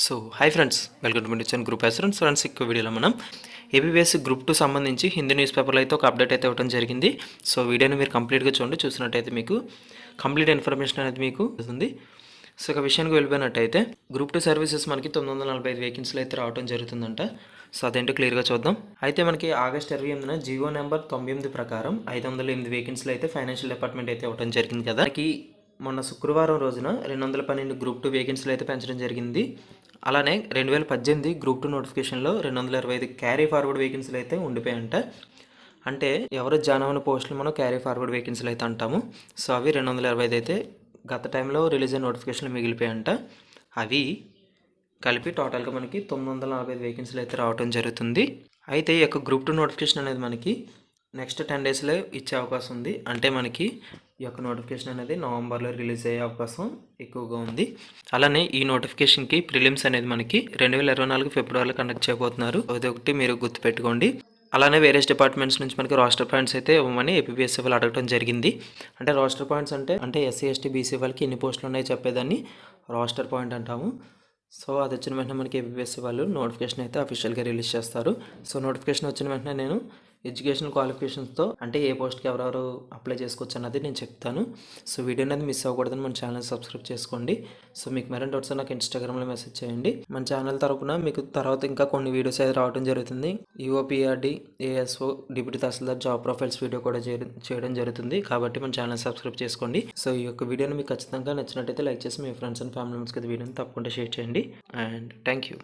So hi friends, welcome to మినిచన్ group friends. ఎక్కువ వీడియోలో మనం ఏపీఎస్సీ గ్రూప్-2 సంబంధించి హిందీ న్యూస్ పేపర్లో అయితే ఒక అప్డేట్ అయితే ఇవ్వడం జరిగింది. సో వీడియోని మీరు కంప్లీట్గా చూసినట్టయితే మీకు కంప్లీట్ ఇన్ఫర్మేషన్ అనేది మీకు వస్తుంది. సో ఇక విషయానికి వెళ్ళిపోయినట్టయితే గ్రూప్-2 సర్వీసెస్ మనకి 945 వేకెన్సీలు అయితే రావడం జరుగుతుందంట. సో అదేంటో క్లియర్గా చూద్దాం. అయితే మనకి ఆగస్ట్ 28న జీవో నెంబర్ 98 ప్రకారం 508 వేకెన్సీలు అయితే ఫైనాన్షియల్ డిపార్ట్మెంట్ అయితే ఇవ్వడం జరిగింది కదా. మనకి మొన్న శుక్రవారం రోజున 212 గ్రూప్-2 వేకెన్సీలు అయితే పెంచడం జరిగింది. అలానే 2018 గ్రూప్-2 నోటిఫికేషన్లో 225 క్యారీ ఫార్వర్డ్ వేకెన్సీలు అయితే ఉండిపోయాయంట. అంటే ఎవరు జాయిన్ అవ్వని పోస్టులు మనం క్యారీ ఫార్వర్డ్ వేకెన్సీలు అయితే అంటాము. సో అవి 225 అయితే గత టైంలో రిలీజ్ అయిన నోటిఫికేషన్లు మిగిలిపోయాయంట. అవి కలిపి టోటల్గా మనకి 945 వేకెన్సీలు అయితే రావడం జరుగుతుంది. అయితే ఈ యొక్క గ్రూప్-2 నోటిఫికేషన్ అనేది మనకి నెక్స్ట్ 10 డేస్లో ఇచ్చే అవకాశం ఉంది. అంటే మనకి ఈ యొక్క నోటిఫికేషన్ అనేది నవంబర్లో రిలీజ్ అయ్యే అవకాశం ఎక్కువగా ఉంది. అలానే ఈ నోటిఫికేషన్కి ప్రిలిమ్స్ అనేది మనకి 2024 ఫిబ్రవరిలో కండక్ట్ చేయబోతున్నారు. అదొకటి మీరు గుర్తుపెట్టుకోండి. అలానే వేరియస్ డిపార్ట్మెంట్స్ నుంచి మనకి రోస్టర్ పాయింట్స్ అయితే ఇవ్వమని ఏపీఎస్సీ వాళ్ళు అడగడం జరిగింది. అంటే రోస్టర్ పాయింట్స్ అంటే ఎస్సీ ఎస్టీ బీసీ వాళ్ళకి ఎన్ని పోస్టులు ఉన్నాయో చెప్పేదాన్ని రోస్టర్ పాయింట్ అంటాము. సో అది వచ్చిన వెంటనే మనకి ఏపీఎస్సీ వాళ్ళు నోటిఫికేషన్ అయితే అఫీషియల్గా రిలీజ్ చేస్తారు. సో నోటిఫికేషన్ వచ్చిన వెంటనే నేను ఎడ్యుకేషన్ క్వాలిఫికేషన్స్తో అంటే ఏ పోస్ట్కి ఎవరెవరు అప్లై చేసుకోవచ్చు అన్నది నేను చెప్తాను. సో వీడియో అనేది మిస్ అవ్వకూడదని మన ఛానల్ సబ్స్క్రైబ్ చేసుకోండి. సో మీకు మరిన్ని డౌట్స్ నాకు ఇన్స్టాగ్రామ్లో మెసేజ్ చేయండి. మన ఛానల్ తరపున మీకు తర్వాత ఇంకా కొన్ని వీడియోస్ అయితే రావడం జరుగుతుంది. ఈఓపీఆర్డి, ఏఎస్ఓ, డిప్యూటీ తహసీల్దార్ జాబ్ ప్రొఫైల్స్ వీడియో కూడా చేయడం జరుగుతుంది. కాబట్టి మన ఛానల్ సబ్స్క్రైబ్ చేసుకోండి. సో ఈ యొక్క వీడియోని మీకు ఖచ్చితంగా నచ్చినట్టయితే లైక్ చేసి మీ ఫ్రెండ్స్ అండ్ ఫ్యామిలీ మెంబర్స్కి వీడియోని తప్పకుండా షేర్ చేయండి. And thank you.